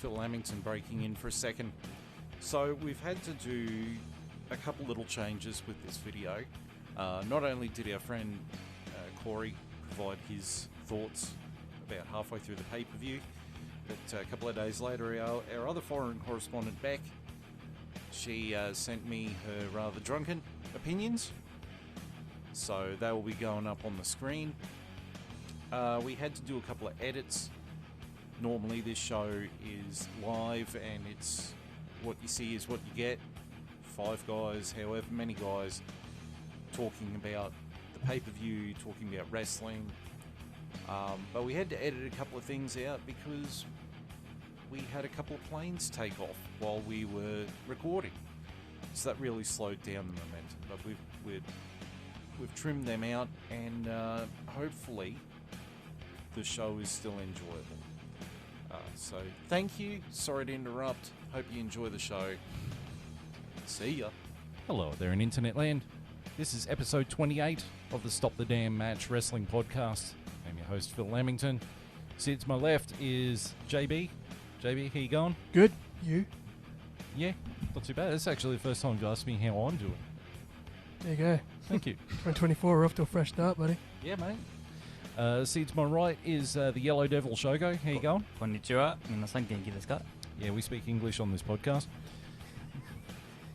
Phil Lamington breaking in for a second. So we've had to do a couple little changes with this video. Not only did our friend Corey provide his thoughts about halfway through the pay-per-view, but a couple of days later our other foreign correspondent, Beck, she sent me her rather drunken opinions. So they will be going up on the screen. We had to do a couple of edits. Normally this show is live and it's what you see is what you get. 5 guys, however many guys, talking about the pay-per-view, talking about wrestling. But we had to edit a couple of things out because we had a couple of planes take off while we were recording. So that really slowed down the momentum. But we've trimmed them out, and hopefully the show is still enjoyable. So thank you. Sorry to interrupt. Hope you enjoy the show. See ya. Hello there in Internet Land. This is episode 28 of the Stop the Damn Match Wrestling Podcast. I'm your host, Phil Lamington. Sitting to my left is JB. JB, how you going? Good. You? Yeah, not too bad. It's actually the first time you asked me how I'm doing. There you go. Thank you. 2024, we're off to a fresh start, buddy. Yeah, mate. Sitting to my right is the Yellow Devil Shogo. How you going? Konnichiwa. Minasan genki desu ka? Yeah, we speak English on this podcast.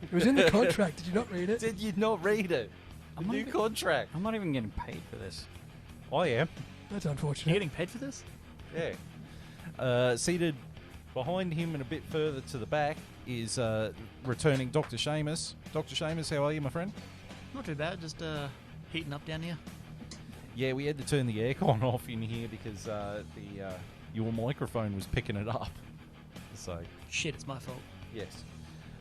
It was in the contract. Did you not read it? Did you not read it? The I'm new not contract. I'm not even getting paid for this. I am. That's You're unfortunate. getting paid for this? Yeah. Seated behind him and a bit further to the back is returning Dr. Shaymus. Dr. Shaymus, how are you, my friend? Not too bad. Just heating up down here. Yeah, we had to turn the aircon off in here because your microphone was picking it up. So, Shit, it's my fault. yes.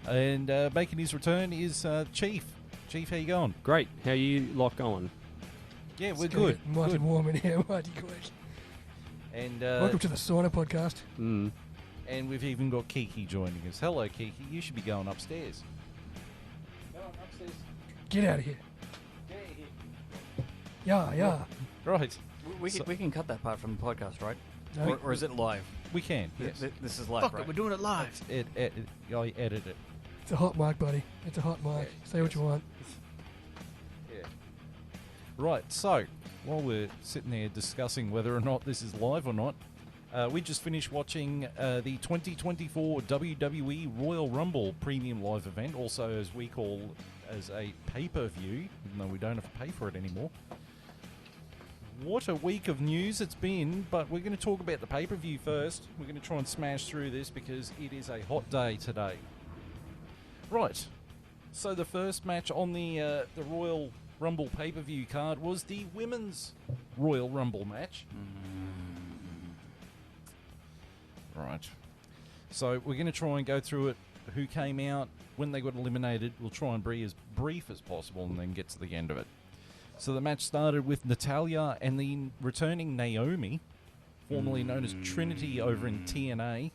And making his return is Chief. Chief, how you going? Great. How you lot going? Yeah, we're It's good. Mighty Good. warm in here, mighty quick. And Welcome to the Sauna Podcast. and we've even got Kiki joining us. Hello, Kiki. You should be going upstairs. Going upstairs. Get out of here. Get out of here. Yeah. Right. We So- can cut that part from the podcast, right? No. Or is it live? We can. Yes. This is live, Fuck right? it, we're doing it live. I edit it. It's a hot mic, buddy. It's a hot mic. Say what you want. Yeah. Right, so while we're sitting there discussing whether or not this is live or not, we just finished watching the 2024 WWE Royal Rumble Premium Live event, also as we call as a pay-per-view, even though we don't have to pay for it anymore. What a week of news it's been, but we're going to talk about the pay-per-view first. We're going to try and smash through this because it is a hot day today. Right, so the first match on the Royal Rumble pay-per-view card was the Women's Royal Rumble match. Right. So we're going to try and go through it, who came out, when they got eliminated. We'll try and be as brief as possible and then get to the end of it. So the match started with Natalya and the returning Naomi, formerly known as Trinity over in TNA.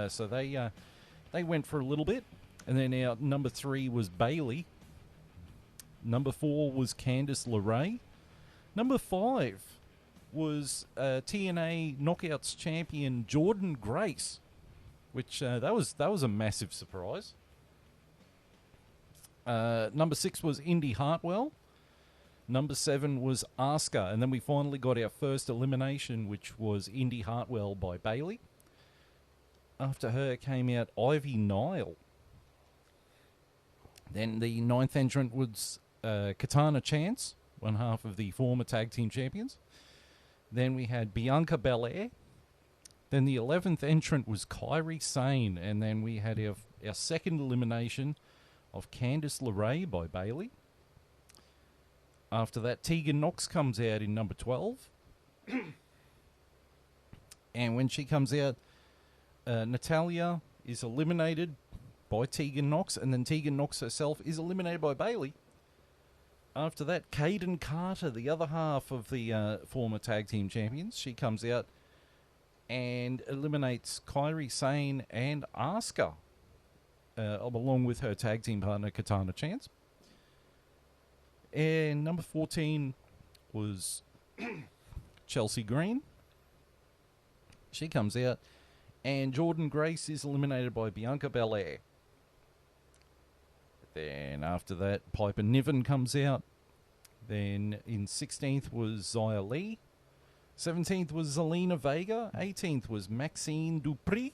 So they went for a little bit. And then our number 3 was Bayley. Number 4 was Candice LeRae. Number 5 was TNA Knockouts champion Jordan Grace, which that was a massive surprise. Number 6 was Indy Hartwell. Number 7 was Asuka, and then we finally got our first elimination, which was Indy Hartwell by Bayley. After her came out Ivy Nile. Then the 9th entrant was Katana Chance, one half of the former tag team champions. Then we had Bianca Belair. Then the 11th entrant was Kairi Sane, and then we had our second elimination of Candice LeRae by Bayley. After that, Tegan Nox comes out in number 12. And when she comes out, Natalya is eliminated by Tegan Nox, and then Tegan Nox herself is eliminated by Bayley. After that, Kaden Carter, the other half of the former tag team champions, she comes out and eliminates Kairi Sane and Asuka, along with her tag team partner Katana Chance. And number 14 was Chelsea Green. She comes out And Jordan Grace is eliminated by Bianca Belair. Then after that, Piper Niven comes out. Then in 16th was Xia Li. 17th was Zelina Vega. 18th was Maxine Dupree.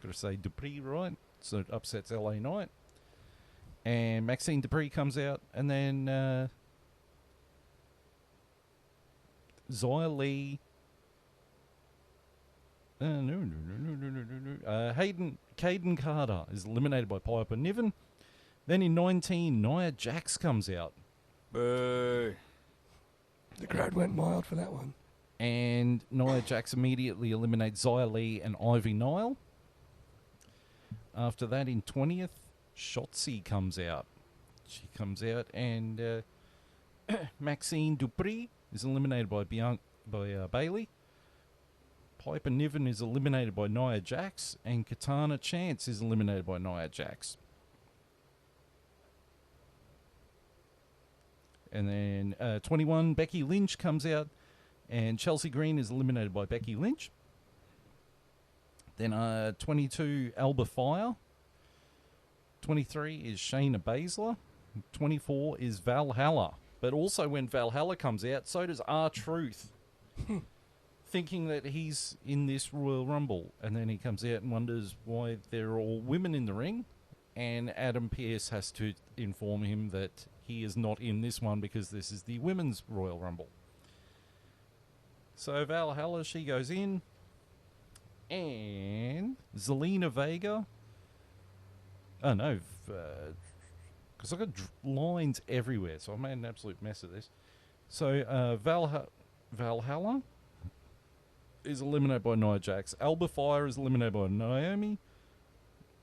Gotta say Dupree right, so it upsets LA Knight. And Maxine Dupree comes out, and then Xia Li. Caden Carter is eliminated by Piper Niven. Then in 19, Nia Jax comes out. Boo. The crowd went mild for that one. And Nia Jax immediately eliminates Xia Li and Ivy Nile. After that, in 20th, Shotzi comes out. She comes out, and Maxine Dupree is eliminated by Bailey. Piper Niven is eliminated by Nia Jax, and Katana Chance is eliminated by Nia Jax. And then 21, Becky Lynch comes out, and Chelsea Green is eliminated by Becky Lynch. Then 22, Alba Fire. 23 is Shayna Baszler. 24 is Valhalla. But also when Valhalla comes out, so does R-Truth. Thinking that he's in this Royal Rumble. And then he comes out and wonders why there are all women in the ring. And Adam Pearce has to inform him that he is not in this one because this is the Women's Royal Rumble. So Valhalla, she goes in. And Zelina Vega. Oh no, because I've got lines everywhere, so I made an absolute mess of this. So Valhalla is eliminated by Nia Jax. Alba Fire is eliminated by Naomi.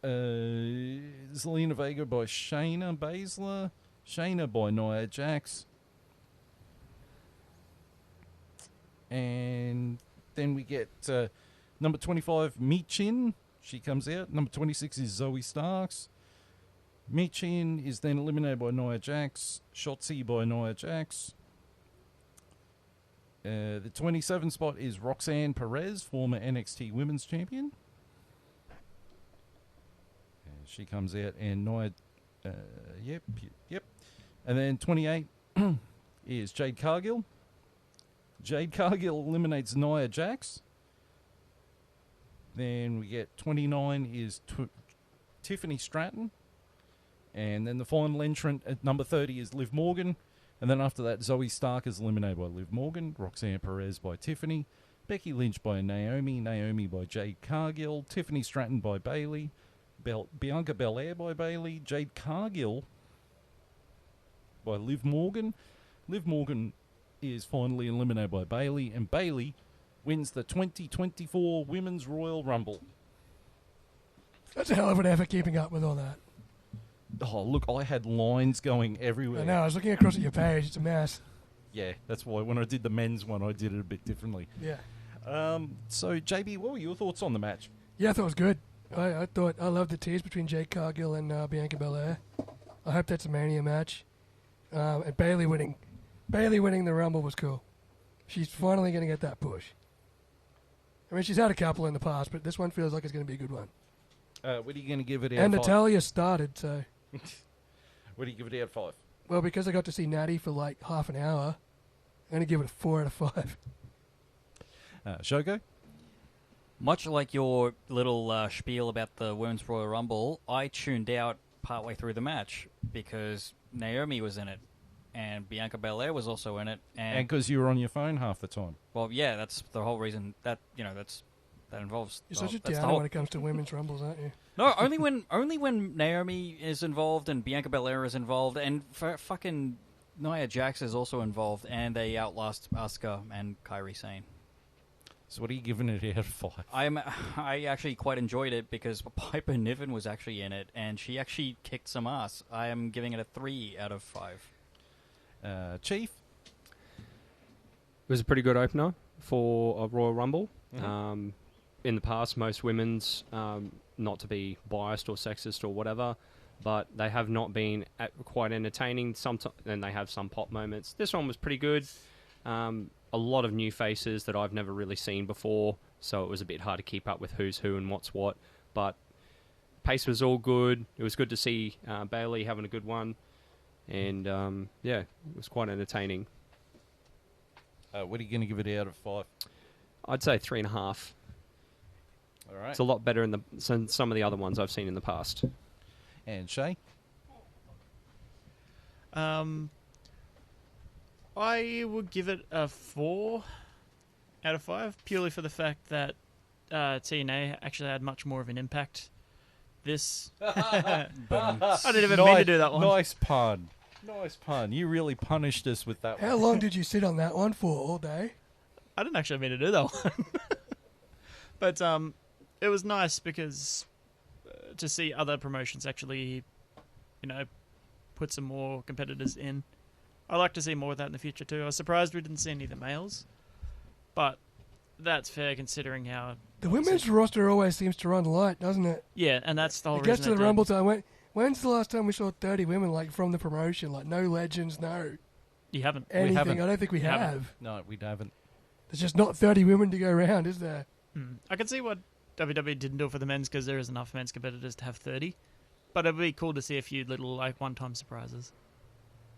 Zelina Vega by Shayna Baszler. Shayna by Nia Jax. And then we get number 25, Michin. She comes out. Number 26 is Zoe Starks. Michin is then eliminated by Nia Jax. Shotzi by Nia Jax. The 27 spot is Roxanne Perez, former NXT Women's Champion. And she comes out, and Nia... Yep. And then 28 is Jade Cargill. Jade Cargill eliminates Nia Jax. Then we get 29 is Tiffany Stratton. And then the final entrant at number 30 is Liv Morgan. And then after that, Zoe Stark is eliminated by Liv Morgan. Roxanne Perez by Tiffany. Becky Lynch by Naomi. Naomi by Jade Cargill. Tiffany Stratton by Bailey. Bianca Belair by Bailey. Jade Cargill by Liv Morgan. Liv Morgan is finally eliminated by Bailey. And Bailey wins the 2024 Women's Royal Rumble. That's a hell of an effort keeping up with all that. Oh, look, I had lines going everywhere. I know, I was looking across at your page. It's a mess. Yeah, that's why when I did the men's one, I did it a bit differently. Yeah. So, JB, what were your thoughts on the match? Yeah, I thought it was good. I loved the tease between Jade Cargill and Bianca Belair. I hope that's a Mania match. And Bailey winning the Rumble was cool. She's finally going to get that push. I mean, she's had a couple in the past, but this one feels like it's going to be a good one. What are you going to give it out And of 5? Natalya started, so... What do you give it out of 5? Well, because I got to see Natty for like half an hour, I'm going to give it a 4 out of 5. Shogo? Much like your little spiel about the Women's Royal Rumble, I tuned out partway through the match because Naomi was in it, and Bianca Belair was also in it, And because you were on your phone half the time. well, yeah, that's the whole reason that that involves. You're the such a that's the downer whole- when it comes to women's rumbles, aren't you? No, only when Naomi is involved and Bianca Belair is involved, and fucking Nia Jax is also involved, and they outlast Asuka and Kairi Sane. So what are you giving it out of 5? I actually quite enjoyed it because Piper Niven was actually in it, and she actually kicked some ass. I am giving it a 3 out of 5. Chief? It was a pretty good opener for a Royal Rumble. Mm-hmm. In the past, most women's, not to be biased or sexist or whatever, but they have not been quite entertaining. And they have some pop moments. This one was pretty good. A lot of new faces that I've never really seen before. so it was a bit hard to keep up with who's who and what's what. But pace was all good. It was good to see Bailey having a good one, and yeah, it was quite entertaining. What are you going to give it out of 5? I'd say 3.5. All right. It's a lot better than some of the other ones I've seen in the past. And Shay? I would give it a 4 out of 5, purely for the fact that TNA actually had much more of an impact. This... I didn't even mean to do that one. Nice pun. Nice pun. You really punished us with that one. How long did you sit on that one for? All day? I didn't actually mean to do that one. But it was nice because to see other promotions actually, put some more competitors in. I'd like to see more of that in the future too. I was surprised we didn't see any of the males, but that's fair considering how... The women's roster always seems to run light, doesn't it? Yeah, and that's the whole It reason. gets to the Rumble time. When's the last time we saw 30 women from the promotion? No legends, no You haven't. anything. haven't. I don't think we We haven't. have. No, we haven't. There's just not 30 women to go around, is there? I can see what WWE didn't do for the men's because there is enough men's competitors to have 30. But it'd be cool to see a few little one-time surprises.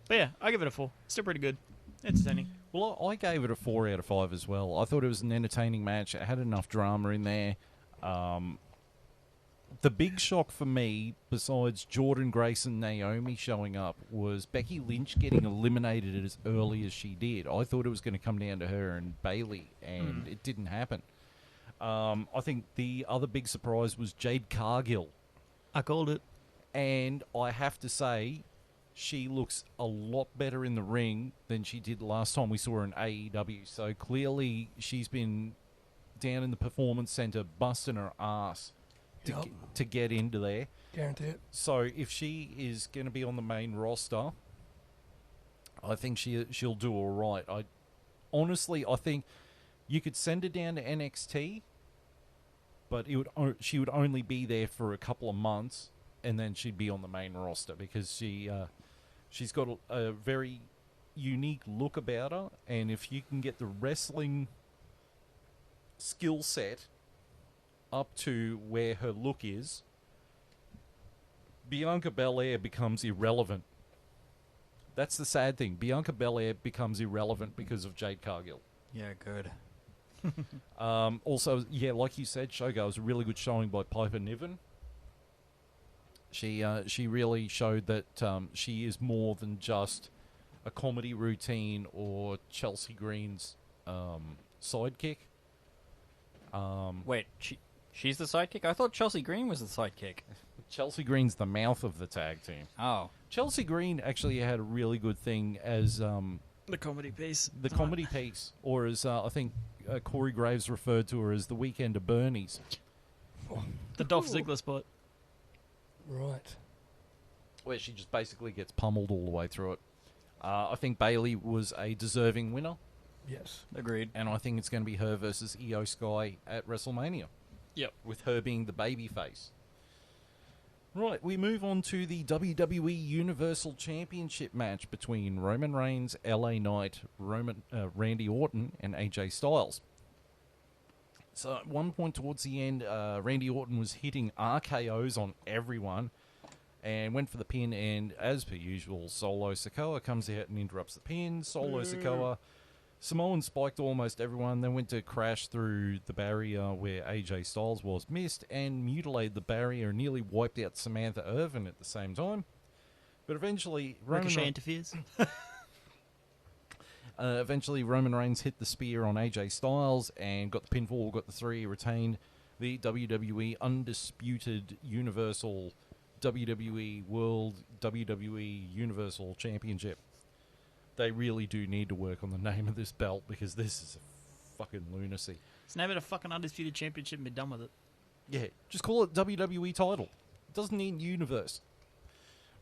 But yeah, I give it a 4. Still pretty good. Entertaining. Well, I gave it a 4 out of 5 as well. I thought it was an entertaining match. It had enough drama in there. The big shock for me, besides Jordan Grace and Naomi showing up, was Becky Lynch getting eliminated as early as she did. I thought it was going to come down to her and Bayley, and it didn't happen. I think the other big surprise was Jade Cargill. I called it. And I have to say, she looks a lot better in the ring than she did last time we saw her in AEW. So clearly she's been down in the Performance Center busting her ass to get into there. Guarantee it. So if she is going to be on the main roster, I think she'll do all right. I think you could send her down to NXT, but she would only be there for a couple of months, and then she'd be on the main roster because she's got a very unique look about her, and if you can get the wrestling skill set up to where her look is, Bianca Belair becomes irrelevant. That's the sad thing. Bianca Belair becomes irrelevant because of Jade Cargill. Yeah, good. Also, yeah, like you said, Shogo was a really good showing by Piper Niven. She really showed that she is more than just a comedy routine or Chelsea Green's sidekick. Wait, she's the sidekick? I thought Chelsea Green was the sidekick. Chelsea Green's the mouth of the tag team. Oh. Chelsea Green actually had a really good thing as The comedy piece. the comedy piece, or as I think Corey Graves referred to her as the Weekend of Bernie's. The Dolph Ziggler spot. Right. Where she just basically gets pummeled all the way through it. I think Bayley was a deserving winner, Yes. Agreed. and I think it's going to be her versus Io Sky at WrestleMania. Yep. With her being the baby face. Right, we move on to the WWE Universal Championship match between Roman Reigns, LA Knight, Randy Orton, and AJ Styles. So at one point towards the end, Randy Orton was hitting RKOs on everyone and went for the pin, and as per usual, Solo Sikoa comes out and interrupts the pin. Solo Sikoa, Samoan spiked almost everyone, then went to crash through the barrier where AJ Styles was, missed, and mutilated the barrier and nearly wiped out Samantha Irvin at the same time. But eventually, Ricochet interferes. Roman Reigns hit the spear on AJ Styles and got the pinfall, got the 3, retained the WWE Undisputed Universal WWE World WWE Universal Championship. They really do need to work on the name of this belt because this is a fucking lunacy. Let's name it a fucking Undisputed Championship and be done with it. Yeah, just call it WWE title. It doesn't need universe.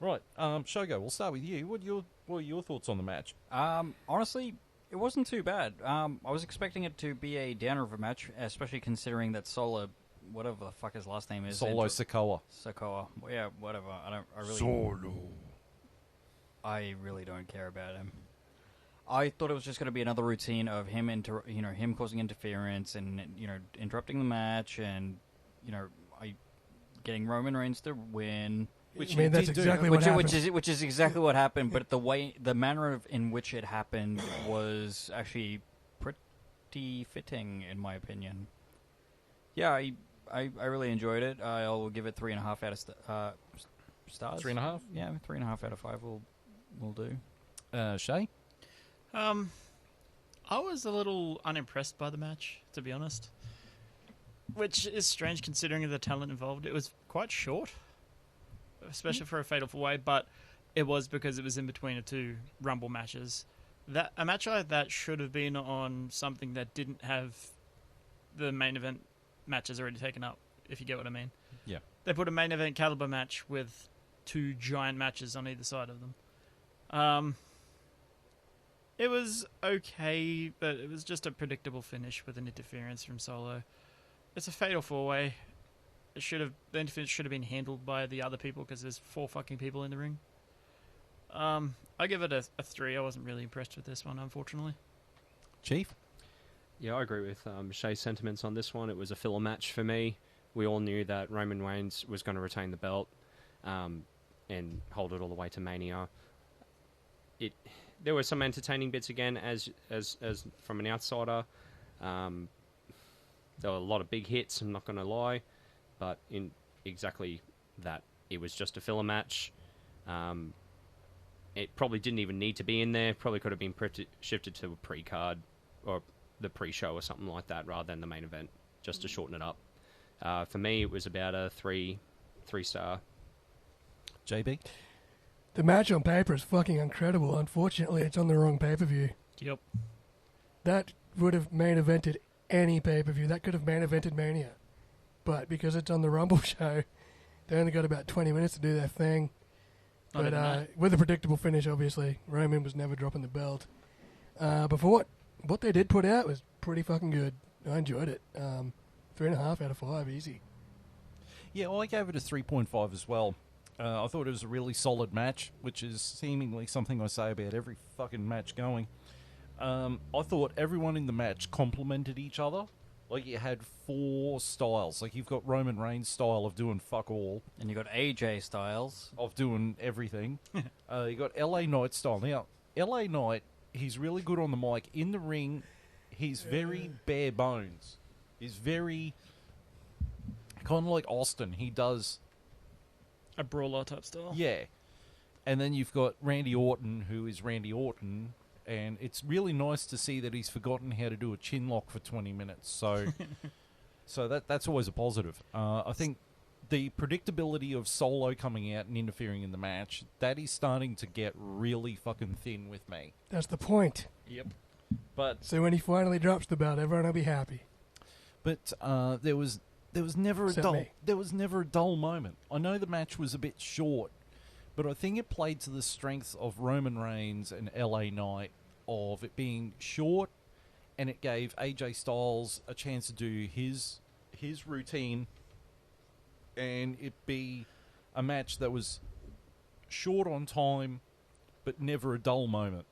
Right, Shogo, we'll start with you. What are your thoughts on the match? Honestly, it wasn't too bad. I was expecting it to be a downer of a match, especially considering that Solo, whatever the fuck his last name is, Solo Sikoa. Sikoa. Well, yeah, whatever. I really don't care about him. I thought it was just going to be another routine of him, him causing interference and interrupting the match, and getting Roman Reigns to win. Which that's exactly what happened. Which is exactly what happened. But the manner in which it happened was actually pretty fitting, in my opinion. Yeah, I really enjoyed it. I'll give it 3.5 out of stars. 3.5. Yeah, 3.5 out of 5 will do. Shay? I was a little unimpressed by the match, to be honest. Which is strange considering the talent involved. It was quite short, especially for a Fatal 4-Way, but it was because it was in between the two Rumble matches. A match like that should have been on something that didn't have the main event matches already taken up, if you get what I mean. Yeah. They put a main event caliber match with two giant matches on either side of them. It was okay, but it was just a predictable finish with an interference from Solo. It's a Fatal 4-Way. The interference should have been handled by the other people because there's 4 fucking people in the ring. I give it a 3. I wasn't really impressed with this one, unfortunately. Chief? Yeah, I agree with Shay's sentiments on this one. It was a filler match for me. We all knew that Roman Reigns was going to retain the belt and hold it all the way to Mania. There were some entertaining bits again, as from an outsider. There were a lot of big hits, I'm not going to lie, but in exactly that, it was just a filler match. It probably didn't even need to be in there. Probably could have been shifted to a pre-card or the pre-show or something like that rather than the main event, just to shorten it up. For me, it was about a 3-star. JB? The match on paper is fucking incredible. Unfortunately, it's on the wrong pay-per-view. Yep. That would have main evented any pay-per-view. That could have main evented Mania. But because it's on the Rumble show, they only got about 20 minutes to do their thing. But with a predictable finish, obviously. Roman was never dropping the belt. But for what they did put out was pretty fucking good. I enjoyed it. 3.5 out of 5, easy. Yeah, well, I gave it a 3.5 as well. I thought it was a really solid match, which is seemingly something I say about every fucking match going. I thought everyone in the match complemented each other. Like, you had 4 styles. Like, you've got Roman Reigns' style of doing fuck all. And you got AJ Styles of doing everything. You got LA Knight style. Now, LA Knight, he's really good on the mic. In the ring, he's very bare bones. He's very... kind of like Austin. He does... a brawler type style. Yeah. And then you've got Randy Orton, who is Randy Orton, and it's really nice to see that he's forgotten how to do a chin lock for 20 minutes. So that's always a positive. I think the predictability of Solo coming out and interfering in the match, that is starting to get really fucking thin with me. That's the point. Yep. But So when he finally drops the belt, everyone will be happy. But there was never a Except dull. me. There was never a dull moment. I know the match was a bit short, but I think it played to the strengths of Roman Reigns and LA Knight of it being short, and it gave AJ Styles a chance to do his routine, and it be a match that was short on time, but never a dull moment.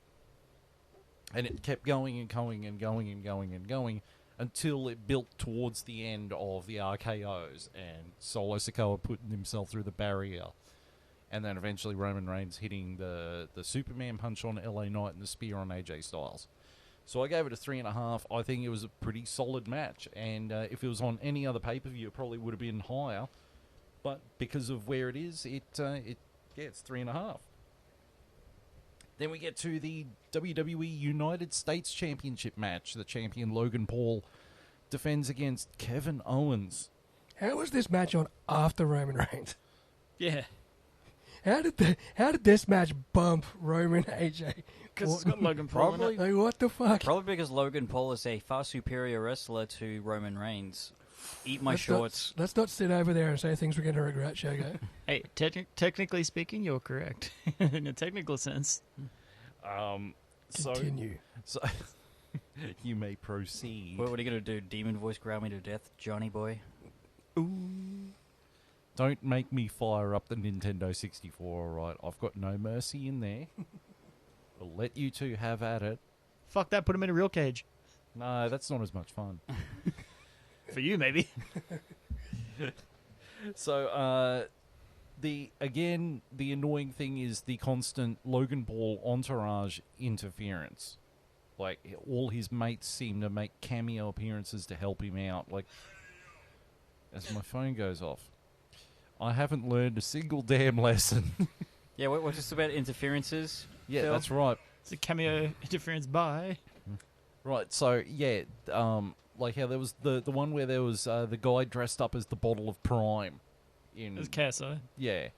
And it kept going and going and going and going and going until it built towards the end of the RKOs and Solo Sikoa putting himself through the barrier. And then eventually Roman Reigns hitting the Superman punch on LA Knight and the spear on AJ Styles. So I gave it a 3.5. I think it was a pretty solid match. And if it was on any other pay-per-view, it probably would have been higher. But because of where it is, it's 3.5. Then we get to the WWE United States Championship match. The champion Logan Paul defends against Kevin Owens. How was this match on after Roman Reigns? Yeah. How did this match bump Roman AJ? Because it's got Logan Paul in it. Like, what the fuck? Probably because Logan Paul is a far superior wrestler to Roman Reigns. Eat my shorts. Let's not sit over there and say things we're going to regret, Shogo. Hey, technically speaking, you're correct. In a technical sense. Continue. So you may proceed. What are you going to do? Demon voice ground me to death, Johnny boy? Don't make me fire up the Nintendo 64, alright? I've got no mercy in there. We'll let you two have at it. Fuck that, put him in a real cage. No, that's not as much fun. For you, maybe. So, the annoying thing is the constant Logan Paul entourage interference. Like, all his mates seem to make cameo appearances to help him out. Like, as my phone goes off, I haven't learned a single damn lesson. Yeah, what's this about interferences? Yeah, Phil? that's right. It's a cameo interference by. Right, so, yeah, like how there was the one where there was the guy dressed up as the bottle of Prime. It's KSI. Yeah.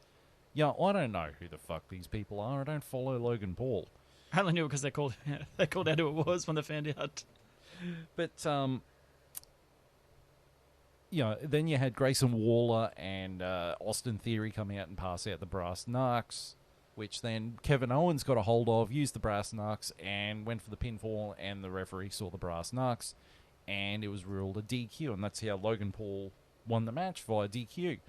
Yeah, I don't know who the fuck these people are. I don't follow Logan Paul. I only knew it because they called out who it was when they found out. But, you know, then you had Grayson Waller and Austin Theory come out and pass out the brass knucks, which then Kevin Owens got a hold of, used the brass knucks, and went for the pinfall, and the referee saw the brass knucks, and it was ruled a DQ, and that's how Logan Paul won the match via DQ.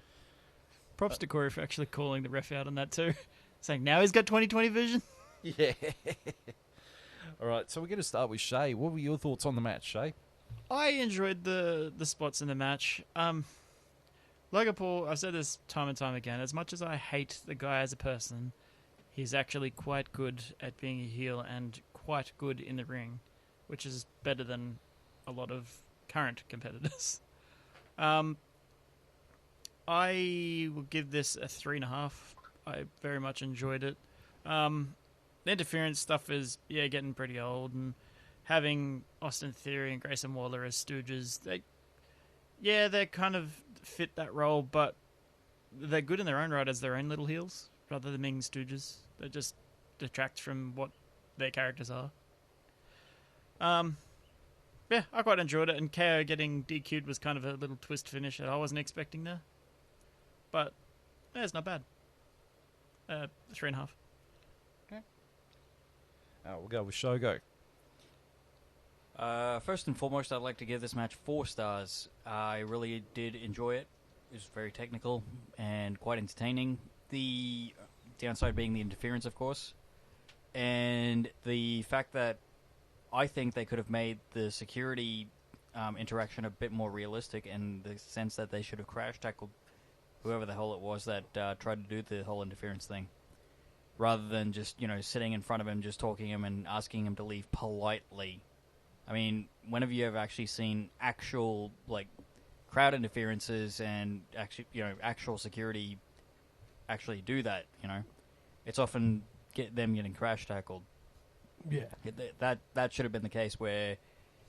Props to Corey for actually calling the ref out on that too. Saying now he's got 20/20 vision. Yeah. All right, so we're going to start with Shay. What were your thoughts on the match, Shay? I enjoyed the spots in the match. Logan Paul, I've said this time and time again, as much as I hate the guy as a person, he's actually quite good at being a heel and quite good in the ring, which is better than a lot of current competitors. I will give this a 3.5. I very much enjoyed it. The interference stuff is, getting pretty old, and having Austin Theory and Grayson Waller as stooges, they kind of fit that role, but they're good in their own right as their own little heels, rather than being stooges. They just detract from what their characters are. I quite enjoyed it, and KO getting DQ'd was kind of a little twist finish that I wasn't expecting there. But, it's not bad. 3.5. We'll go with Shogo. First and foremost, I'd like to give this match 4 stars. I really did enjoy it. It was very technical and quite entertaining. The downside being the interference, of course. And the fact that I think they could have made the security interaction a bit more realistic, in the sense that they should have crash tackled whoever the hell it was that tried to do the whole interference thing, rather than just, sitting in front of him, just talking to him and asking him to leave politely. I mean, when have you ever actually seen actual, crowd interferences and actual security actually do that, It's often them getting crash tackled. Yeah. That should have been the case where,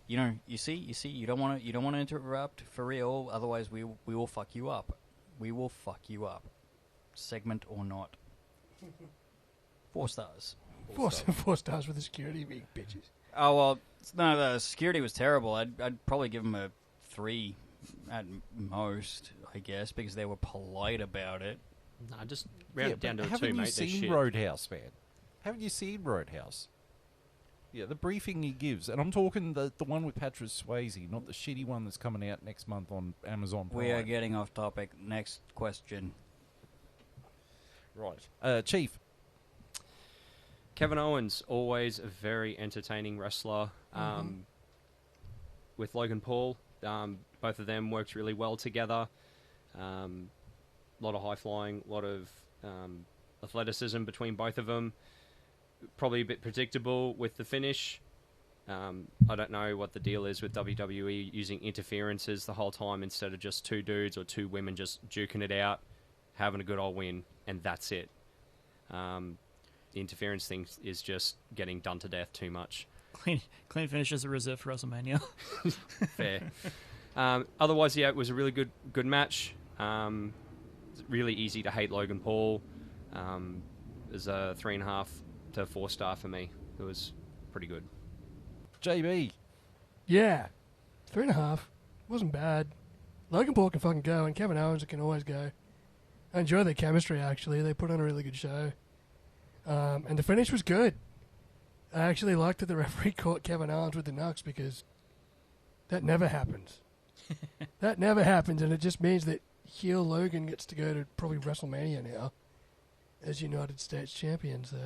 you don't want to interrupt for real, otherwise we will fuck you up. We will fuck you up. Segment or not. 4 stars. 4 stars for the security being bitches. Oh, well, no, the security was terrible. I'd probably give them a 3 at most, I guess, because they were polite about it. Nah, just round it down to a 2, haven't mate. you seen Roadhouse, man? Haven't you seen Roadhouse? Yeah, the briefing he gives, and I'm talking the one with Patrick Swayze, not the shitty one that's coming out next month on Amazon Prime. We are getting off topic. Next question. Right. Chief. Kevin Owens, always a very entertaining wrestler. With Logan Paul, both of them worked really well together. A lot of high-flying, a lot of athleticism between both of them. Probably a bit predictable with the finish. I don't know what the deal is with WWE using interferences the whole time instead of just 2 dudes or 2 women just duking it out, having a good old win, and that's it. The interference thing is just getting done to death too much. Clean finishes are reserved for WrestleMania. Fair. Otherwise, it was a really good match. It's really easy to hate Logan Paul. It was a 3.5 to 4 star for me. It was pretty good. JB. Yeah. 3.5. Wasn't bad. Logan Paul can fucking go, and Kevin Owens can always go. I enjoy their chemistry, actually. They put on a really good show. And the finish was good. I actually liked that the referee caught Kevin Owens with the knucks, because that never happens. That never happens, and it just means that heel Logan gets to go to probably WrestleMania now as United States champion. So,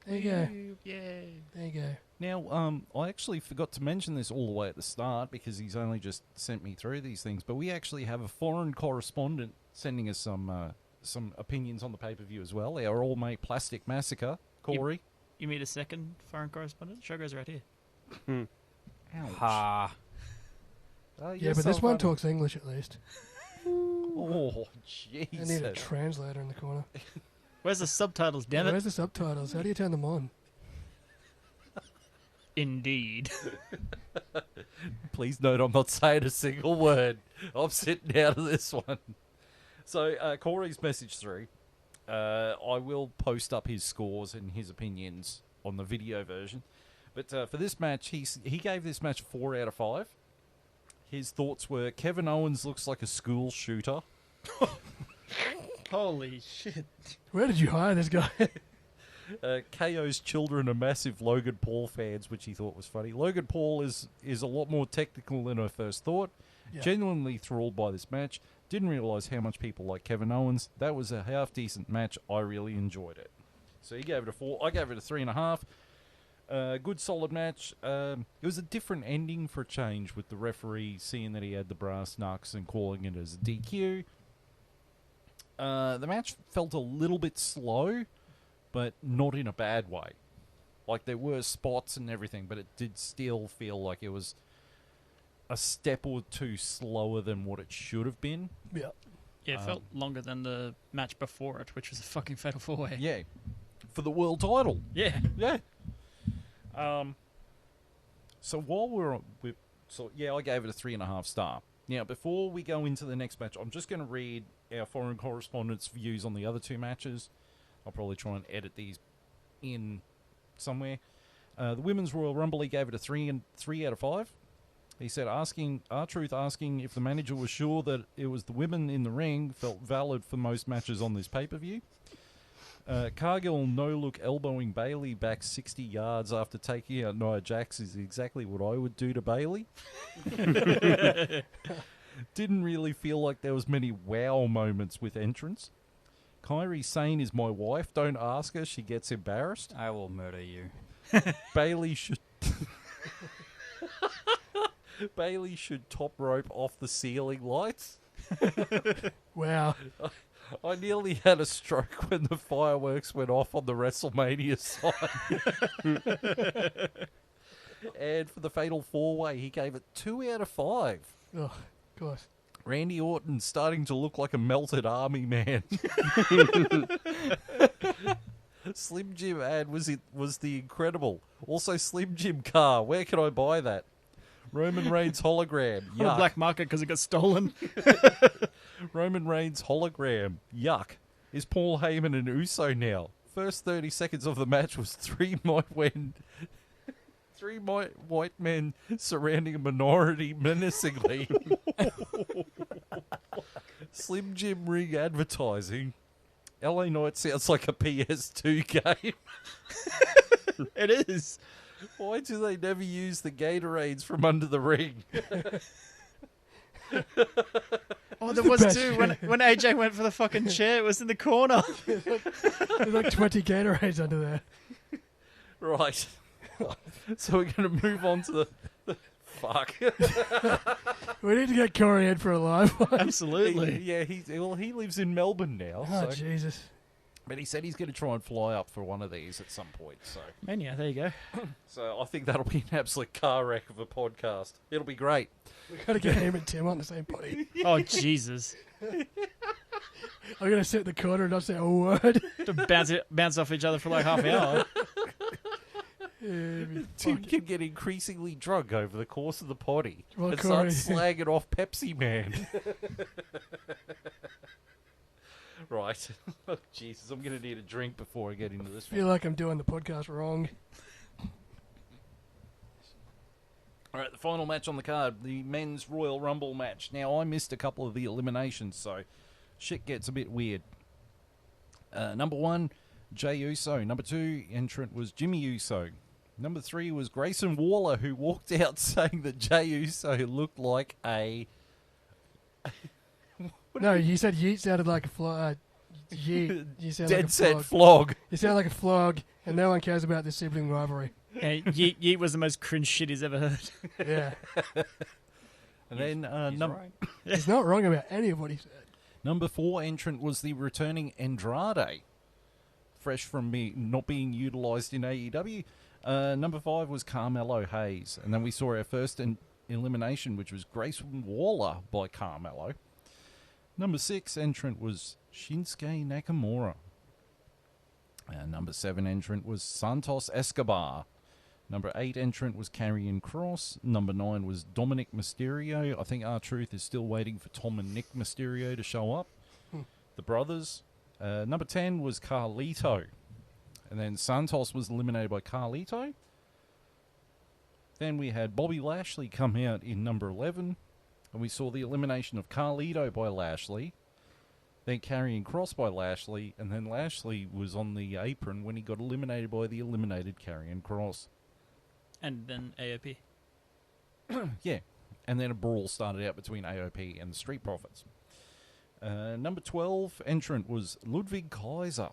There you go. Yay. There you go. Now, I actually forgot to mention this all the way at the start because he's only just sent me through these things, but we actually have a foreign correspondent sending us some opinions on the pay-per-view as well. Our all-mate Plastic Massacre, Corey. You meet a second foreign correspondent? Shogo's right here. Ouch. Ha. Yeah, but this one talks English at least. Oh, I need a Jesus. translator in the corner. Where's the subtitles, damn it? Where's the subtitles? How do you turn them on? Indeed. Please note I'm not saying a single word. I'm sitting out of this one. So, Corey's message through. I will post up his scores and his opinions on the video version. But for this match, he gave this match a 4 out of 5. His thoughts were, Kevin Owens looks like a school shooter. Holy shit. Where did you hire this guy? KO's children are massive Logan Paul fans, which he thought was funny. Logan Paul is a lot more technical than I first thought. Yeah. Genuinely enthralled by this match. Didn't realise how much people like Kevin Owens. That was a half-decent match. I really enjoyed it. So he gave it a 4. I gave it a 3.5. Good, solid match. It was a different ending for a change with the referee seeing that he had the brass knucks and calling it as a DQ. The match felt a little bit slow, but not in a bad way. Like, there were spots and everything, but it did still feel like it was a step or two slower than what it should have been. Yeah. Yeah, it felt longer than the match before it, which was a fucking fatal 4-way. Yeah. For the world title. Yeah. Yeah. So while I gave it a 3.5 star. Now, before we go into the next match, I'm just going to read our foreign correspondent's views on the other two matches. I'll probably try and edit these in somewhere. The Women's Royal Rumble, he gave it a 3 out of 5. He said, R-Truth asking if the manager was sure that it was the women in the ring felt valid for most matches on this pay-per-view. Cargill no-look elbowing Bayley back 60 yards after taking out Nia Jax is exactly what I would do to Bayley. Didn't really feel like there was many wow moments with entrance. Kairi Sane is my wife. Don't ask her. She gets embarrassed. I will murder you. Bayley should... Bayley should top rope off the ceiling lights. Wow. I nearly had a stroke when the fireworks went off on the WrestleMania sign. And for the Fatal 4-Way, he gave it 2 out of 5. Oh, gosh. Randy Orton starting to look like a melted army man. Slim Jim ad was the incredible. Also, Slim Jim car. Where can I buy that? Roman Reigns hologram. On the Yuck. black market because it got stolen. Roman Reigns hologram. Yuck. Is Paul Heyman an Uso now? First 30 seconds of the match was three white men surrounding a minority menacingly. Slim Jim ring advertising. LA Knight sounds like a PS2 game. It is. Why do they never use the Gatorades from under the ring? Oh, there was too. When AJ went for the fucking chair, it was in the corner. There's like 20 Gatorades under there. Right. So we're going to move on to the fuck. We need to get Corey in for a live one. Absolutely. He lives in Melbourne now. Oh, so. Jesus. But he said he's going to try and fly up for one of these at some point. Mania, there you go. So I think that'll be an absolute car wreck of a podcast. It'll be great. We got to get him and Tim on the same potty. Oh, Jesus. I'm going to sit in the corner and not say a word. To bounce off each other for like half an hour. Tim can get increasingly drunk over the course of the potty Well, and Corey. start slagging off Pepsi Man. Right. Oh, Jesus, I'm going to need a drink before I get into this I feel one. like I'm doing the podcast wrong. All right, the final match on the card, the men's Royal Rumble match. Now, I missed a couple of the eliminations, so shit gets a bit weird. Number 1, Jey Uso. Number 2, entrant was Jimmy Uso. Number 3 was Grayson Waller, who walked out saying that Jey Uso looked like a... No, you said yeet sounded like a flog. Yeet. You sound dead like a set flog. flog. You sound like a flog, And no one cares about this sibling rivalry. Yeah, Yeet was the most cringe shit he's ever heard. Yeah. And then He's right. He's not wrong about any of what he said. number 4 entrant was the returning Andrade, fresh from not being utilised in AEW. Number 5 was Carmelo Hayes. And then we saw our first elimination, which was Grayson Waller by Carmelo. Number 6 entrant was Shinsuke Nakamura. Number 7 entrant was Santos Escobar. Number 8 entrant was Karrion Kross. Number 9 was Dominic Mysterio. I think R-Truth is still waiting for Tom and Nick Mysterio to show up. The brothers. Number 10 was Carlito. And then Santos was eliminated by Carlito. Then we had Bobby Lashley come out in number 11. And we saw the elimination of Carlito by Lashley. Then Karrion Kross by Lashley. And then Lashley was on the apron when he got eliminated by the eliminated Karrion Kross. And then AOP. Yeah. And then a brawl started out between AOP and the Street Profits. Number 12 entrant was Ludwig Kaiser.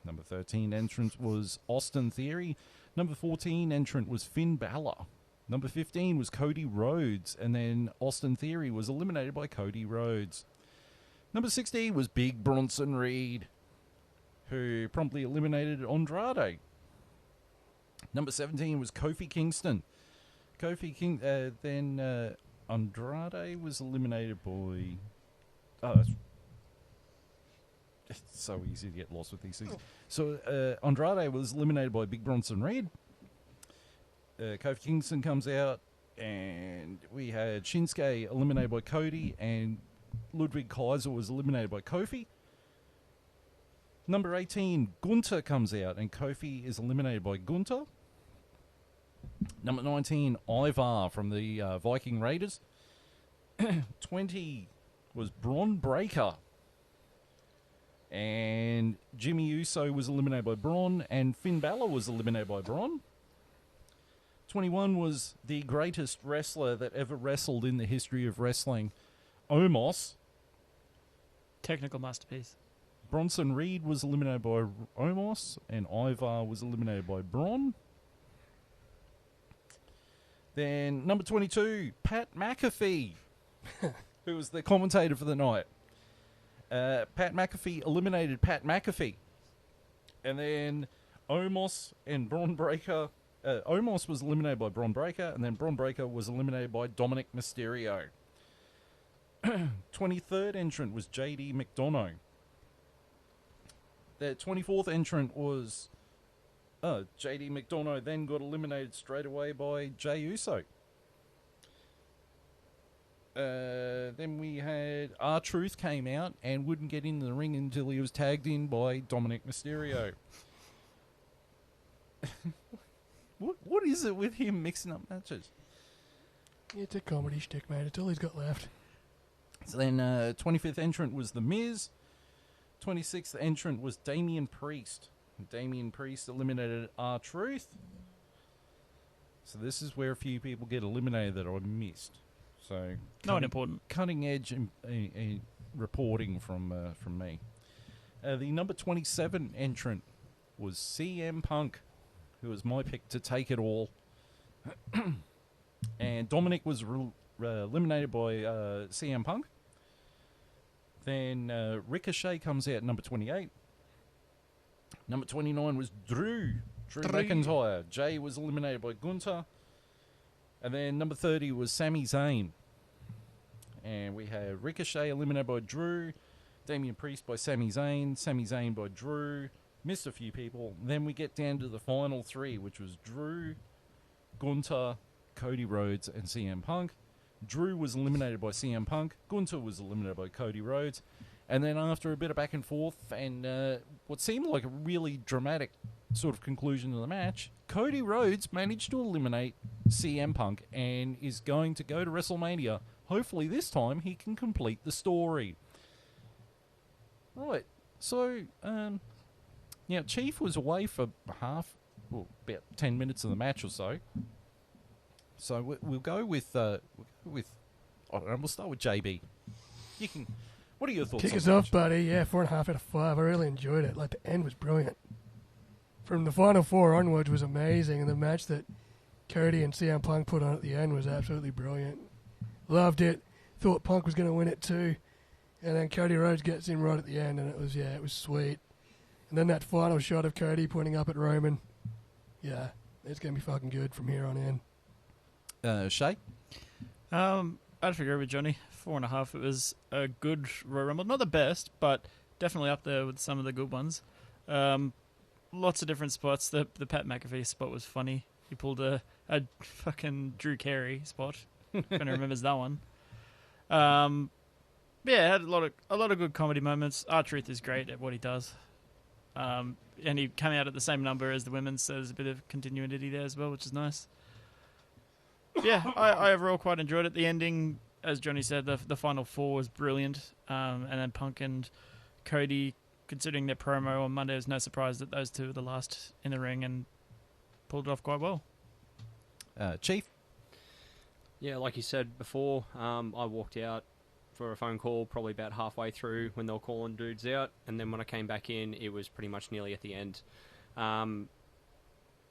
Number 13 entrant was Austin Theory. Number 14 entrant was Finn Balor. Number 15 was Cody Rhodes. And then Austin Theory was eliminated by Cody Rhodes. Number 16 was Big Bronson Reed, who promptly eliminated Andrade. Number 17 was Kofi Kingston. Then Andrade was eliminated by... Oh, it's so easy to get lost with these things. So Andrade was eliminated by Big Bronson Reed. Kofi Kingston comes out, and we had Shinsuke eliminated by Cody, and Ludwig Kaiser was eliminated by Kofi. Number 18, Gunther comes out, and Kofi is eliminated by Gunther. Number 19, Ivar from the Viking Raiders. 20 was Braun Breaker. And Jimmy Uso was eliminated by Braun, and Finn Balor was eliminated by Braun. 21 was the greatest wrestler that ever wrestled in the history of wrestling, Omos. Technical masterpiece. Bronson Reed was eliminated by Omos, and Ivar was eliminated by Braun. Then number 22, Pat McAfee, who was the commentator for the night. Pat McAfee eliminated Pat McAfee. And then Omos and Braun Breaker... Omos was eliminated by Braun Breaker, and then Braun Breaker was eliminated by Dominic Mysterio. 23rd entrant was JD McDonough. The 24th entrant was... JD McDonough then got eliminated straight away by Jey Uso. Then we had R-Truth came out and wouldn't get in the ring until he was tagged in by Dominic Mysterio. What is it with him mixing up matches? It's a comedy shtick, mate. It's all he's got left. So then 25th entrant was The Miz. 26th entrant was Damian Priest. Damian Priest eliminated R-Truth. So this is where a few people get eliminated that I missed. So Not important. Cutting edge reporting from me. The number 27 entrant was CM Punk, who was my pick to take it all. And Dominic was eliminated by CM Punk. Then Ricochet comes out number 28. Number 29 was Drew McIntyre. Jay was eliminated by Gunther. And then number 30 was Sami Zayn. And we have Ricochet eliminated by Drew. Damian Priest by Sami Zayn. Sami Zayn by Drew. Missed a few people. Then we get down to the final three, which was Drew, Gunther, Cody Rhodes, and CM Punk. Drew was eliminated by CM Punk. Gunther was eliminated by Cody Rhodes. And then after a bit of back and forth and what seemed like a really dramatic sort of conclusion to the match, Cody Rhodes managed to eliminate CM Punk and is going to go to WrestleMania. Hopefully this time he can complete the story. Right. So, Chief was away for about 10 minutes of the match or so. So we'll go with I don't know, we'll start with JB. You can... What are your thoughts? Kick us off, buddy. Yeah, 4.5 out of 5. I really enjoyed it. Like, the end was brilliant. from the Final Four onwards was amazing, and the match that Cody and CM Punk put on at the end was absolutely brilliant. Loved it. Thought Punk was going to win it too, and then Cody Rhodes gets in right at the end, and it was sweet. And then that final shot of Cody pointing up at Roman, yeah, it's going to be fucking good from here on in. Shay? I'd agree with Johnny. 4.5. It was a good Royal Rumble. Not the best, but definitely up there with some of the good ones. Lots of different spots. The Pat McAfee spot was funny. He pulled a fucking Drew Carey spot. If anyone remembers that one. Yeah, it had a lot of good comedy moments. R-Truth is great at what he does. And he came out at the same number as the women, so there's a bit of continuity there as well, which is nice. Yeah, I overall quite enjoyed it. The ending, as Johnny said, the final four was brilliant. And then Punk and Cody, considering their promo on Monday, it was no surprise that those two were the last in the ring and pulled it off quite well. Chief? Yeah, like you said before, I walked out for a phone call probably about halfway through when they were calling dudes out, and then when I came back in, it was pretty much nearly at the end. I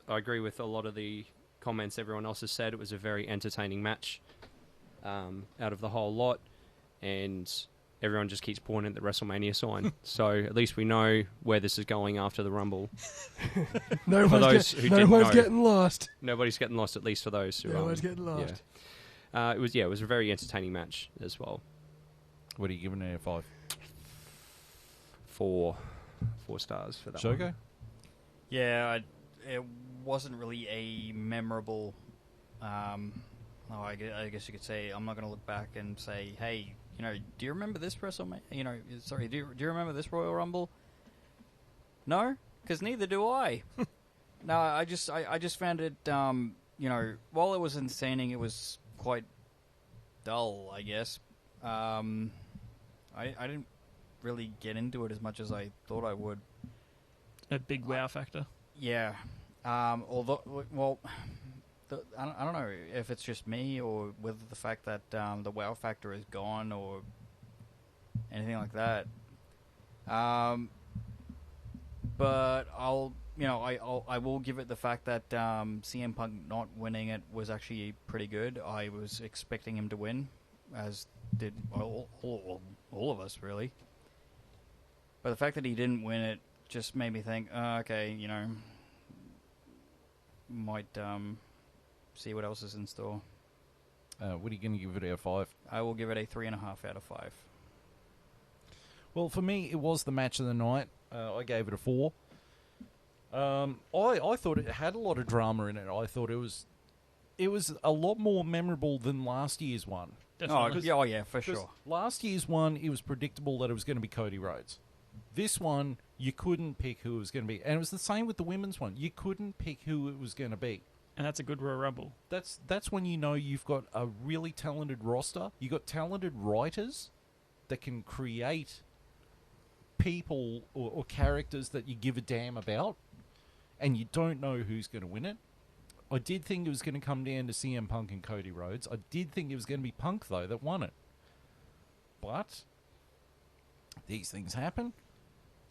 agree with a lot of the comments everyone else has said. It was a very entertaining match out of the whole lot, and everyone just keeps pointing at the WrestleMania sign. So at least we know where this is going after the Rumble. No one's getting lost. Nobody's getting lost, at least for those who No one's getting lost. Yeah. It was a very entertaining match as well. What are you giving it a 5? 4 stars for that Shogo? one. Yeah, it wasn't really a memorable. I guess you could say, I'm not going to look back and say, hey, do you remember this WrestleMania? Do you remember this Royal Rumble? No, because neither do I. No, I just found it. While it was insane, it was quite dull, I guess. I didn't really get into it as much as I thought I would. A big wow factor. Yeah. Although, well, I don't know if it's just me or whether the fact that the wow factor is gone or anything like that. But I will give it the fact that CM Punk not winning it was actually pretty good. I was expecting him to win, as did all of us, really. But the fact that he didn't win it just made me think, okay, might see what else is in store. What are you going to give it out of 5? I will give it a 3.5 out of 5. Well, for me, it was the match of the night. I gave it a 4. I thought it had a lot of drama in it. I thought it was a lot more memorable than last year's one. Definitely. Yeah, for sure. Last year's one, it was predictable that it was going to be Cody Rhodes. This one, you couldn't pick who it was going to be. And it was the same with the women's one. You couldn't pick who it was going to be. And that's a good Royal Rumble. That's when you know you've got a really talented roster. You've got talented writers that can create people or characters that you give a damn about. And you don't know who's going to win it. I did think it was going to come down to CM Punk and Cody Rhodes. I did think it was going to be Punk, though, that won it. But these things happen.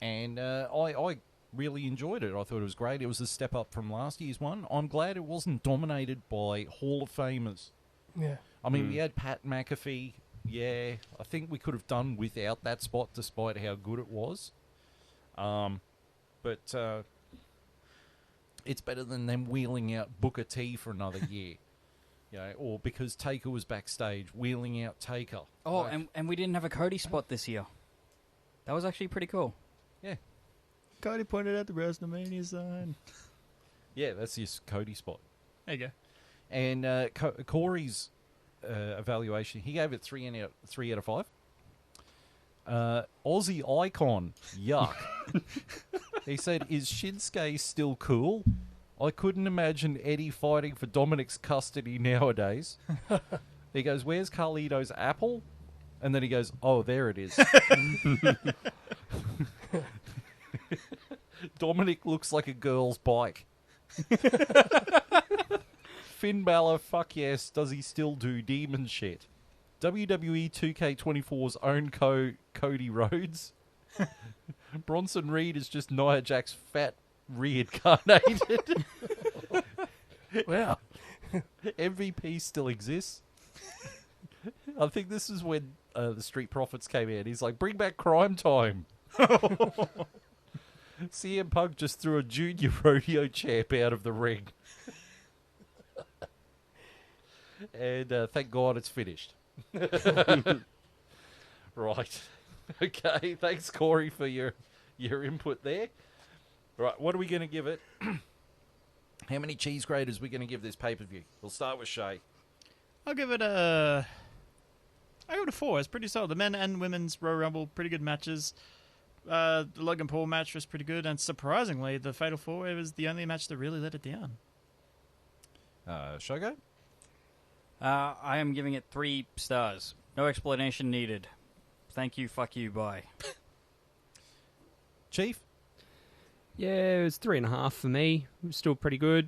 And I really enjoyed it. I thought it was great. It was a step up from last year's one. I'm glad it wasn't dominated by Hall of Famers. Yeah. I mean, we had Pat McAfee. Yeah, I think we could have done without that spot despite how good it was. But it's better than them wheeling out Booker T for another year. Or because Taker was backstage, wheeling out Taker. Oh, and we didn't have a Cody spot this year. That was actually pretty cool. Yeah. Cody pointed out the WrestleMania sign. Yeah, that's his Cody spot. There you go. And Corey's evaluation, he gave it 3 out of 5. Aussie Icon, yuck. He said, is Shinsuke still cool? I couldn't imagine Eddie fighting for Dominic's custody nowadays. He goes, where's Carlito's apple? And then he goes, oh, there it is. Dominic looks like a girl's bike. Finn Balor, fuck yes, does he still do demon shit? WWE 2K24's own Cody Rhodes. Bronson Reed is just Nia Jax's fat reincarnated. Wow. MVP still exists. I think this is when the Street Profits came out. He's like, bring back Crime Time. CM Punk just threw a junior rodeo champ out of the ring. And thank God it's finished. Right. Okay, thanks, Corey, for your input there. Right, what are we going to give it? How many cheese graters are we going to give this pay-per-view? We'll start with Shay. I'll give it a 4. It's pretty solid. The men and women's Royal Rumble, pretty good matches. The Logan Paul match was pretty good, and surprisingly, the Fatal 4-Way was the only match that really let it down. Shogo? I am giving it 3 stars. No explanation needed. Thank you, fuck you, bye. Chief? Yeah, it was 3.5 for me. It was still pretty good.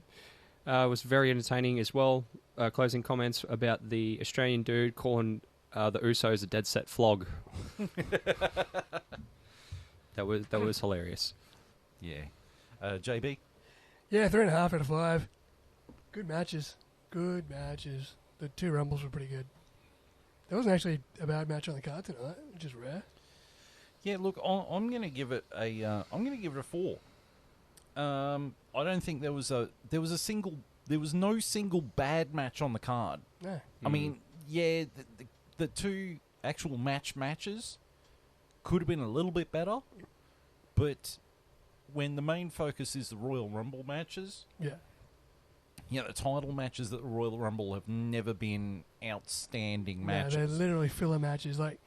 It was very entertaining as well. Closing comments about the Australian dude calling the Usos a dead set flog. That was hilarious. Yeah. JB? Yeah, 3.5 out of 5. Good matches. Good matches. The 2 Rumbles were pretty good. There wasn't actually a bad match on the card tonight, which is rare. Yeah, look, I'm going to give it a 4. I don't think there was no single bad match on the card. No. I mean, yeah, the 2 actual matches could have been a little bit better, but when the main focus is the Royal Rumble matches, Yeah. the title matches at the Royal Rumble have never been outstanding matches. Yeah, they're literally filler matches. Like,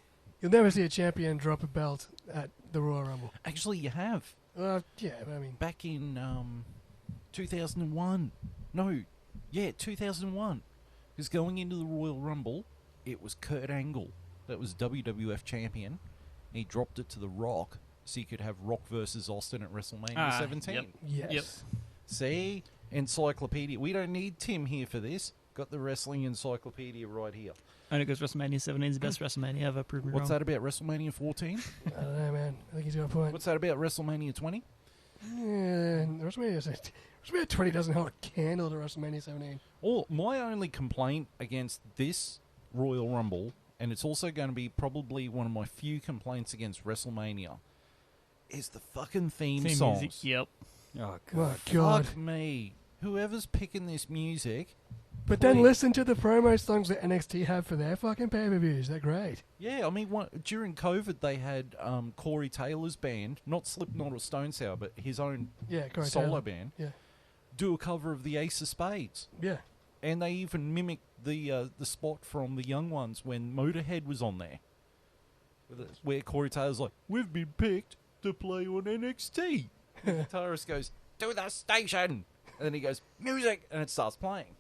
you'll never see a champion drop a belt at the Royal Rumble. Actually, you have. Yeah, but I mean... Back in 2001. No, yeah, 2001. Because going into the Royal Rumble, it was Kurt Angle that was WWF champion. He dropped it to The Rock so you could have Rock versus Austin at WrestleMania 17. Yep. Yes. Yep. See? Encyclopedia. We don't need Tim here for this. Got the wrestling encyclopedia right here. Only because WrestleMania 17 is the best WrestleMania ever. Proven What's wrong. that about WrestleMania 14? I don't know, man. I think he's got a point. What's that about WrestleMania 20? WrestleMania 20 doesn't hold a candle to WrestleMania 17. My only complaint against this Royal Rumble, and it's also going to be probably one of my few complaints against WrestleMania, is the fucking theme songs. music. Yep. Oh, Oh, God. Fuck me. Whoever's picking this music... But then please. listen to the promo songs that NXT have for their fucking pay-per-views. They're great. Yeah, I mean, during COVID, they had Corey Taylor's band, not Slipknot or Stone Sour, but his own Yeah, Corey solo Taylor. band, Yeah. do a cover of the Ace of Spades. Yeah. And they even mimicked the spot from the Young Ones when Motorhead was on there, where Corey Taylor's like, "We've been picked to play on NXT." The guitarist goes, "To the station!" And then he goes, "Music!" And it starts playing.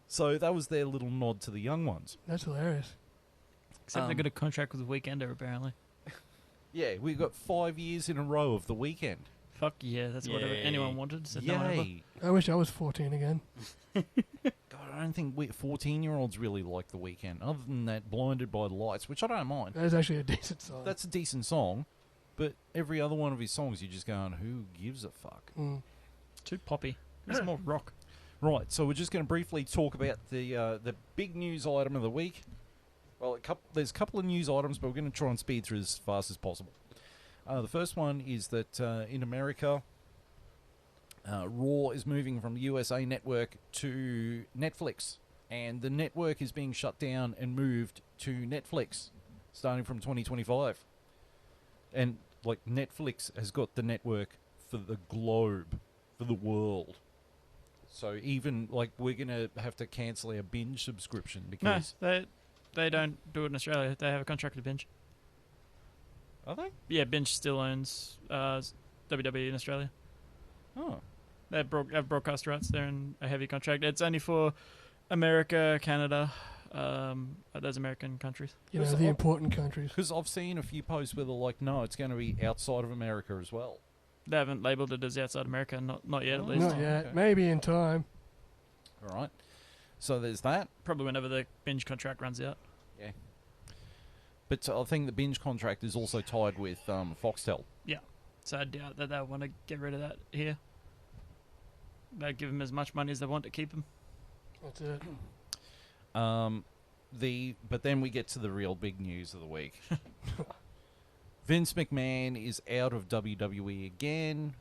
So that was their little nod to the Young Ones. That's hilarious. Except they got a contract with the Weekender, apparently. Yeah, we got 5 years in a row of the weekend. Fuck yeah, that's what Yay. anyone wanted. Said no one ever. Yay! I wish I was 14 again. God, I don't think 14-year-olds really like the weekend. Other than that, Blinded by the Lights, which I don't mind. That is actually a decent song. That's a decent song, but every other one of his songs, you're just going, who gives a fuck? Mm. Too poppy. It's more rock. Right, so we're just going to briefly talk about the big news item of the week. Well, there's a couple of news items, but we're going to try and speed through as fast as possible. The first one is that in America, Raw is moving from the USA Network to Netflix, and the network is being shut down and moved to Netflix starting from 2025. And like Netflix has got the network for the globe, for the world. So even like we're gonna have to cancel our binge subscription No, because they don't do it in Australia. They have a contract with Binge. are they? Yeah, Binge still owns WWE in Australia. Oh, They have broadcast rights. They're in a heavy contract. It's only for America, Canada, those American countries. You know, Because the important countries. because I've seen a few posts where they're like, no, it's going to be outside of America as well. They haven't labelled it as outside America, not yet at Oh. least. Not yet. okay. Maybe in time. All right. So there's that. Probably whenever the Binge contract runs out. Yeah. But I think the binge contract is also tied with Foxtel. So I doubt that they'll want to get rid of that here. They give him as much money as they want to keep him. That's it. But then we get to the real big news of the week. Vince McMahon is out of WWE again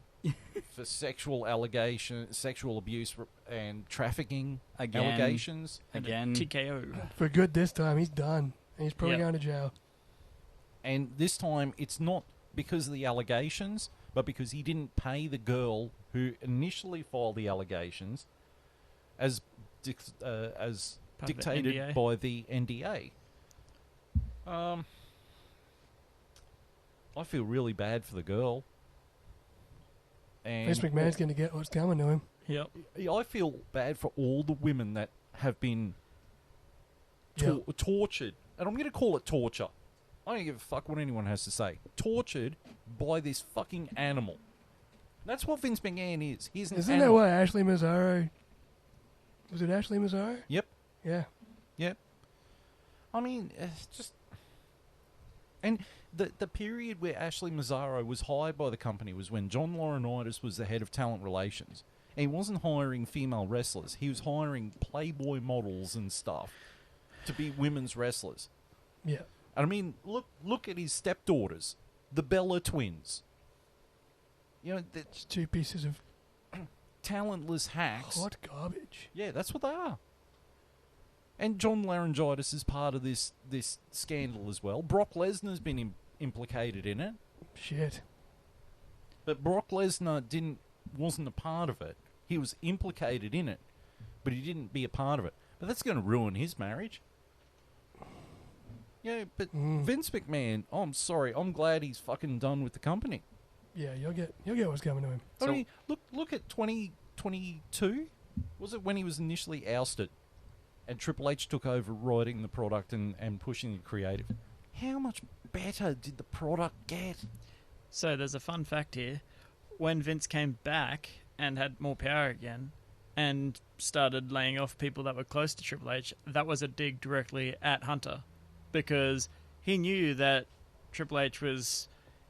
for sexual abuse and trafficking allegations. Again. TKO. For good this time, he's done. And he's probably Yep. going to jail. And this time, it's not because of the allegations, but because he didn't pay the girl who initially filed the allegations as Part of the dictated NDA. by the NDA. I feel really bad for the girl. And Vince McMahon's going to get what's coming to him. Yep. I feel bad for all the women that have been tortured. And I'm going to call it torture. I don't give a fuck what anyone has to say. Tortured by this fucking animal. That's what Vince McMahon is. He's an Isn't that animal. what Ashley Mazzaro... Was it Ashley Mazzaro? Yep. Yeah. Yep. I mean, it's just... And the period where Ashley Mazzaro was hired by the company was when John Laurinaitis was the head of talent relations. And he wasn't hiring female wrestlers. He was hiring Playboy models and stuff to be women's wrestlers. Yeah. And I mean, look at his stepdaughters, the Bella twins. You know, they're It's two pieces of talentless hacks. hot garbage. Yeah, that's what they are. And John Laryngitis is part of this scandal as well. Brock Lesnar's been implicated in it, Shit. but Brock Lesnar wasn't a part of it. He was implicated in it, but he didn't be a part of it. But that's going to ruin his marriage. Yeah, but Vince McMahon, I'm sorry, I'm glad he's fucking done with the company. Yeah, you'll get what's coming to him. I mean, look at 2022. Was it when he was initially ousted and Triple H took over writing the product and pushing the creative? How much better did the product get? So there's a fun fact here. When Vince came back and had more power again and started laying off people that were close to Triple H, that was a dig directly at Hunter because he knew that Triple H was,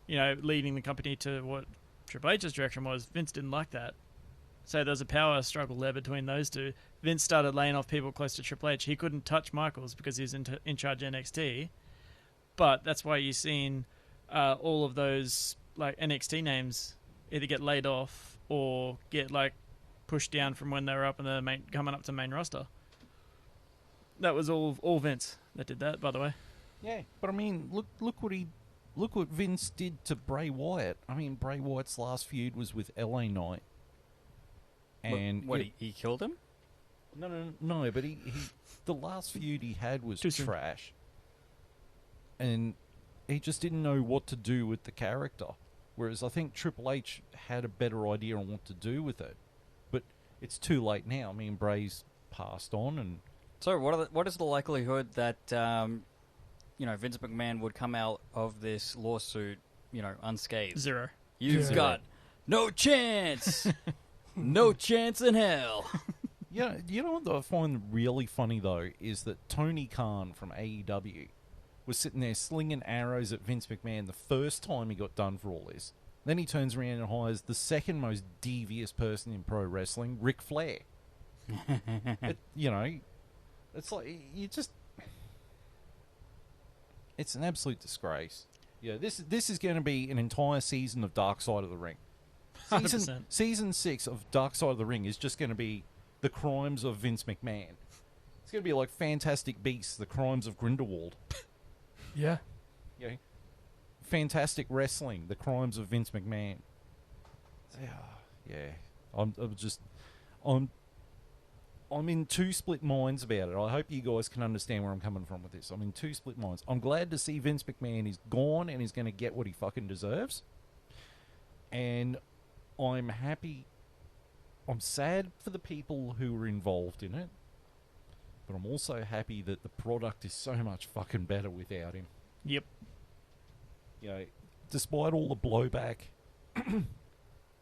leading the company to what Triple H's direction was. Vince didn't like that. So there's a power struggle there between those two. Vince started laying off people close to Triple H. He couldn't touch Michaels because he's in charge of NXT. But that's why you've seen all of those like NXT names either get laid off or get like pushed down from when they were up in the coming up to main roster. That was all Vince that did that, by the way. Yeah, but I mean, look what Vince did to Bray Wyatt. I mean, Bray Wyatt's last feud was with LA Knight, and He killed him? No, but he the last feud he had was Too soon. trash, and he just didn't know what to do with the character. Whereas I think Triple H had a better idea on what to do with it, but it's too late now. I mean, Bray's passed on, and So what is the likelihood that Vince McMahon would come out of this lawsuit, unscathed? 0. You've Zero. got no chance. No chance in hell. yeah, you know what I find really funny though is that Tony Khan from AEW was sitting there slinging arrows at Vince McMahon the first time he got done for all this. Then he turns around and hires the second most devious person in pro wrestling, Ric Flair. It's like you just. It's an absolute disgrace. Yeah, this is going to be an entire season of Dark Side of the Ring. 100%. Season 6 of Dark Side of the Ring is just going to be the crimes of Vince McMahon. It's going to be like Fantastic Beasts, the crimes of Grindelwald. Yeah. You know, Fantastic Wrestling, the crimes of Vince McMahon. Yeah, I'm in two split minds about it. I hope you guys can understand where I'm coming from with this. I'm in two split minds. I'm glad to see Vince McMahon is gone and he's going to get what he fucking deserves. And I'm happy. I'm sad for the people who were involved in it. But I'm also happy that the product is so much fucking better without him. Yep. Despite all the blowback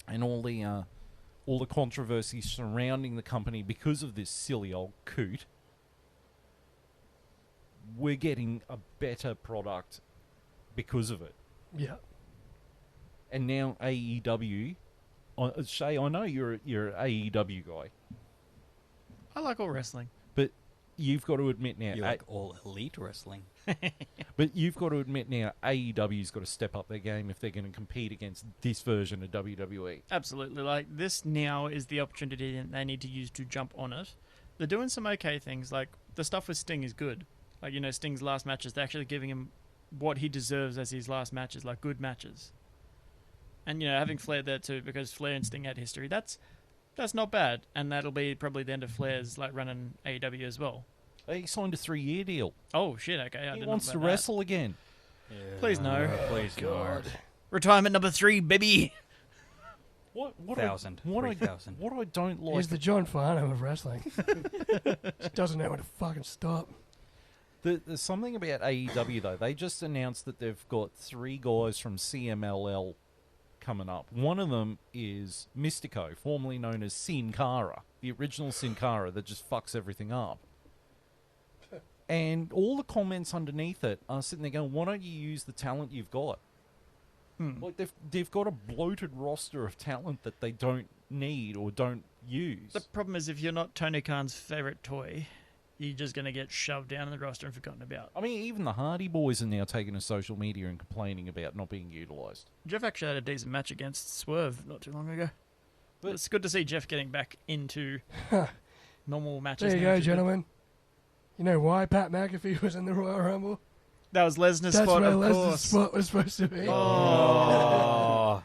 and all the controversy surrounding the company because of this silly old coot, we're getting a better product because of it. Yeah. And now AEW Shay, I know you're an AEW guy, I like all wrestling. but you've got to admit now, You like all elite wrestling. but you've got to admit now, AEW's got to step up their game if they're going to compete against this version of WWE. Absolutely. Like, this now is the opportunity that they need to use to jump on it. They're doing some okay things. Like, the stuff with Sting is good. Like, Sting's last matches, they're actually giving him what he deserves as his last matches, like good matches. And, having Flair there too, because Flair and Sting had history, that's not bad. And that'll be probably the end of Flair's, like, running AEW as well. He signed a 3-year deal. Oh, shit, okay. I He did wants not to know that. wrestle again. Please no. Please God. Retirement number 3, baby. What 1,000. What I 3,000. don't like He's the John Farnham of wrestling. Just doesn't know when to fucking stop. There's something about AEW though. They just announced that they've got 3 guys from CMLL coming up. One of them is Mystico, formerly known as Sin Cara, the original Sin Cara that just fucks everything up. And all the comments underneath it are sitting there going, "Why don't you use the talent you've got?" Like they've got a bloated roster of talent that they don't need or don't use. The problem is, if you're not Tony Khan's favourite toy, you're just going to get shoved down in the roster and forgotten about. I mean, even the Hardy Boys are now taking to social media and complaining about not being utilised. Jeff actually had a decent match against Swerve not too long ago. But it's good to see Jeff getting back into normal matches. There you now, go, which is good. gentlemen. You know why Pat McAfee was in the Royal Rumble? That was Lesnar's That's spot, where of Lesnar's course. spot was supposed to be. Oh.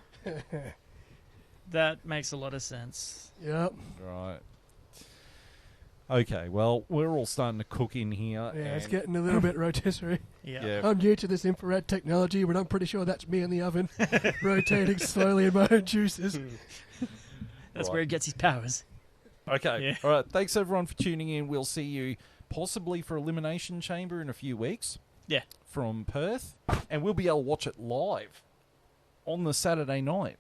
That makes a lot of sense. Yep. Right. Okay, well, we're all starting to cook in here. Yeah, it's and- getting a little bit rotisserie. Yeah. I'm new to this infrared technology, but I'm pretty sure that's me in the oven, rotating slowly in my own juices. That's Right. where he gets his powers. Okay. Yeah. All right. Thanks, everyone, for tuning in. We'll see you possibly for Elimination Chamber in a few weeks Yeah. from Perth. And we'll be able to watch it live on the Saturday night.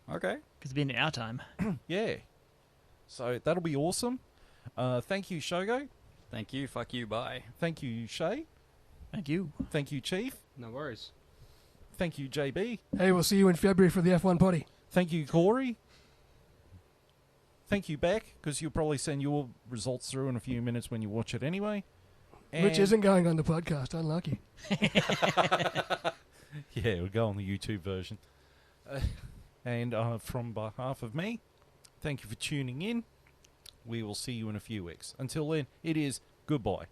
Okay. Because it'll be in our time. Yeah. So that'll be awesome. Thank you, Shogo. Thank you. Fuck you. Bye. Thank you, Shay. Thank you. Thank you, Chief. No worries. Thank you, JB. Hey, we'll see you in February for the F1 potty. Thank you, Corey. Thank you, Beck, because you'll probably send your results through in a few minutes when you watch it anyway. Which And- isn't going on the podcast. Unlucky. Yeah, we'll go on the YouTube version. And from behalf of me, thank you for tuning in. We will see you in a few weeks. Until then, it is goodbye.